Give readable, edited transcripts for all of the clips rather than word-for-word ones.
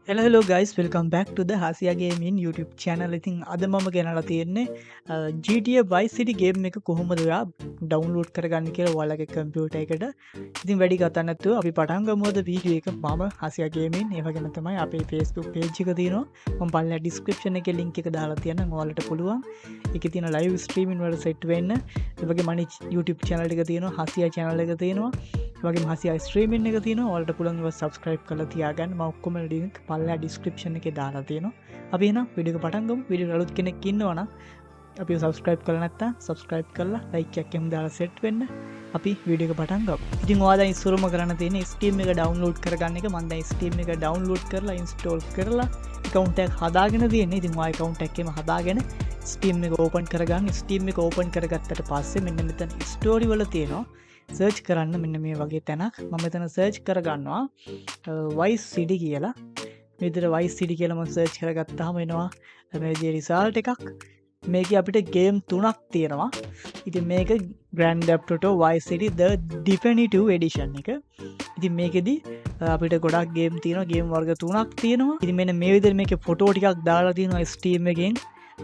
hello guys, welcome back to the HasTags Gaming YouTube channel. ඉතින් අද මම ගෙනලා තියෙන්නේ GTA Vicecity game එක කොහොමද ඔයා download කරගන්න කියලා ඔයාලගේ computer එකට. ඉතින් වැඩි කතා නැතුව අපි පටන් ගමු අද වීඩියෝ එක. මම HasTags Gaming ඒ වගේම තමයි අපේ Facebook page එක තියෙනවා. මම පල්ලා description එකේ link එක දාලා තියන්නම් ඔයාලට පුළුවන්. ඒකේ තියෙන live streaming වල set වෙන්න. ඒ වගේම අනිත් YouTube channel එක තියෙනවා, HasTags channel එක තියෙනවා. ඒ වගේම HasTags streaming එක තියෙනවා. ඔයාලට පුළුවන් ඒවා subscribe කරලා තියාගන්න. මම ඔක්කොම link පල්ලා description එකේ දාලා තියෙනවා. අපි එහෙනම් වීඩියෝ එක පටන් ගමු. වීඩියෝ අලුත් කෙනෙක් ඉන්නවා නම් අපි subscribe කරලා නැත්නම් subscribe කරලා like එකක් එහෙම දාලා set වෙන්න. අපි වීඩියෝ එක පටන් ගමු. ඉතින් ඔයා දැන් ඉස්සරම කරන්න තියෙන්නේ Steam එක download කරගන්න එක. මම දැන් Steam එක download කරලා install කරලා account එකක් හදාගෙන තියෙන්නේ. ඉතින් ඔයා account එකක් එහෙම හදාගෙන Steam එක open කරගන්න. Steam එක open කරගත්තට පස්සේ මෙන්න මෙතන story වල තියෙනවා search කරන්න මෙන්න මේ වගේ තැනක්. මම මෙතන search කරගන්නවා Vicecity කියලා. මේ විදිහට Vicecity කියලා මම search කරගත්තාම එනවා මේ විදිහේ result එකක්. මේකේ අපිට game 3ක් තියෙනවා. ඉතින් මේක Grand Theft Auto Vicecity the Definitive Edition එක. ඉතින් මේකෙදි අපිට ගොඩක් game තියෙනවා. game වර්ග 3ක් තියෙනවා. ඉතින් මෙන්න මේ විදිහට මේකේ photo ටිකක් දාලා තියෙනවා Steam එකෙන්.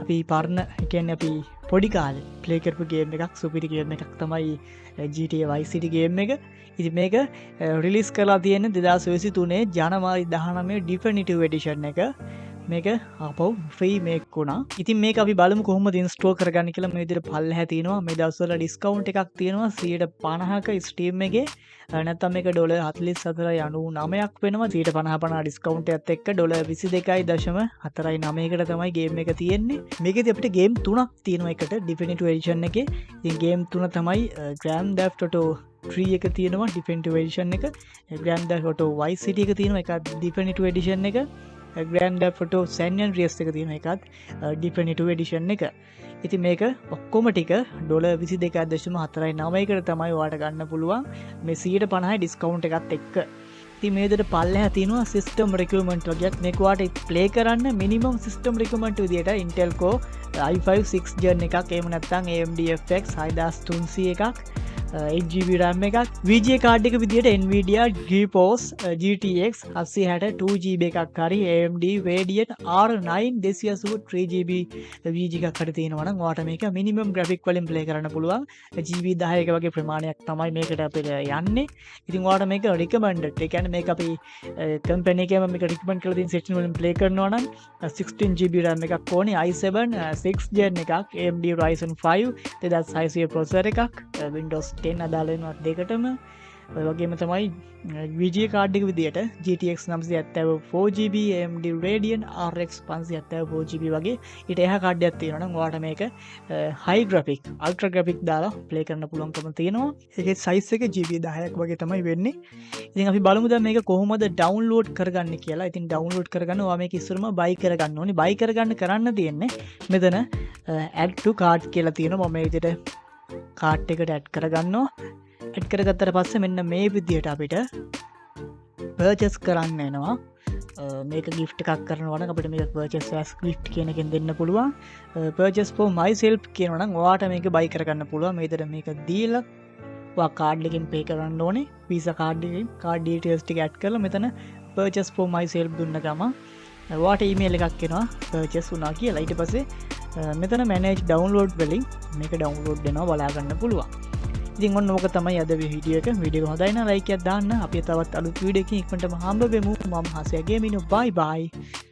අපි පරණ කියන්නේ අපි පොඩි කාලේ play කරපු game එකක්, සුපිරි game එකක් තමයි GTA Vicecity game එක. ඉතින් මේක රිලීස් කරලා තියෙන්නේ 2023 ජනවාරි 19 Definitive Edition එක. මේක ආපහු ෆ්‍රී මේක් වුණා. ඉතින් මේක අපි බලමු කොහොමද ඉන්ස්ටෝල් කරගන්න කියලා. මේ විදිහට පල්ලෙහා තියෙනවා. මේ දවස්වල ඩිස්කවුන්ට් එකක් තියෙනවා 150ක Steam එකේ. නැත්නම් මේක $24.99ක් වෙනවා. 150 ඩිස්කවුන්ට් එකත් එක්ක $22.49කට තමයි ගේම් එක තියෙන්නේ. මේකෙදි අපිට ගේම් 3ක් තියෙනවා එකට Definitive Edition එකේ. ඉතින් ගේම් 3 තමයි Grand Theft Auto 3 එක තියෙනවා Definitive Edition එක. Grand Theft Auto Vicecity එක තියෙනවා ඒක Definitive Edition එක. Grand Theft Auto San Andreas එක තියෙන එකත් Definitive Edition එක. ඉතින් මේක ඔක්කොම ටික $22.49කට තමයි ඔයාලට ගන්න පුළුවන් මේ 150 ඩිස්කවුන්ට් එකත් එක්ක. ඉතින් මේ විදිහට පල්ලෙහා තියෙනවා system requirement වගේක්. මේක ඔයාලට play කරන්න minimum system requirement විදියට Intel Core i5 6th gen එකක්, එහෙම නැත්නම් AMD FX 6300 එකක්, 8GB RAM එකක්, VGA කාඩ් එක විදියට Nvidia GeForce GTX 860 2GB එකක් හරි AMD Radeon R9 280 3GB VGA එකක් හරි තියෙනවා නම් ඔයාලට මේක minimum graphic වලින් play කරන්න පුළුවන්. GB 10ක වගේ ප්‍රමාණයක් තමයි මේකට අපිට යන්නේ. ඉතින් ඔයාලට මේක recommended. ඒ කියන්නේ මේක අපි company එකේම මේක recommend කරලා තියෙන setting වලින් play කරනවා නම් 16GB RAM එකක් ඕනේ, i7 6th gen එකක්, AMD Ryzen 5 2600 processor එකක්, Windows 10 අදාළ වෙනවා දෙකටම. ඔය වගේම තමයි VGA කාඩ් එක විදියට GTX 970 4GB, AMD Radeon RX 570 4GB වගේ ඊට එහා කාඩ් එකක් තියෙනවා නම් ඔයාලට මේක high graphic, ultra graphic දාලා play කරන්න පුළුවන්කම තියෙනවා. ඒකේ size එක GB 10ක් වගේ තමයි වෙන්නේ. ඉතින් අපි බලමු දැන් මේක කොහොමද download කරගන්න කියලා. ඉතින් download කරගන්න ඔයා මේක ඉස්සරම buy කරගන්න ඕනේ. buy කරන්න තියෙන්නේ මෙතන add to cart කියලා තියෙනවා. මම මේ විදියට කාට් එකට ඇඩ් කරගන්නවා. ඇඩ් කරගත්තට පස්සේ මෙන්න මේ විදියට අපිට පර්චේස් කරන්න එනවා. මේක gift එකක් කරනවා නම් අපිට මේක purchase as gift කියන එකෙන් දෙන්න පුළුවන්. purchase for myself කියනවා නම් ඔයාට මේක buy කරගන්න පුළුවන්. මේ විදියට මේක දීලා ඔයා කාඩ් එකෙන් pay කරන්න ඕනේ. Visa කාඩ් එකෙන් කාඩ් details ටික ඇඩ් කරලා මෙතන purchase for myself දුන්න ගමන් ඔයාට email එකක් එනවා purchase වුණා කියලා. ඊට පස්සේ මෙතන manage download වලින් මේක download වෙනවා බලා ගන්න පුළුවන්. ඉතින් ඔන්න ඕක තමයි අද වීඩියෝ එක. වීඩියෝ එක හොඳයි නම් like එකක් දාන්න. අපි තවත් අලුත් වීඩියෝ එකකින් ඉක්මනටම හම්බ වෙමු. මම HasTags Gaming. bye bye.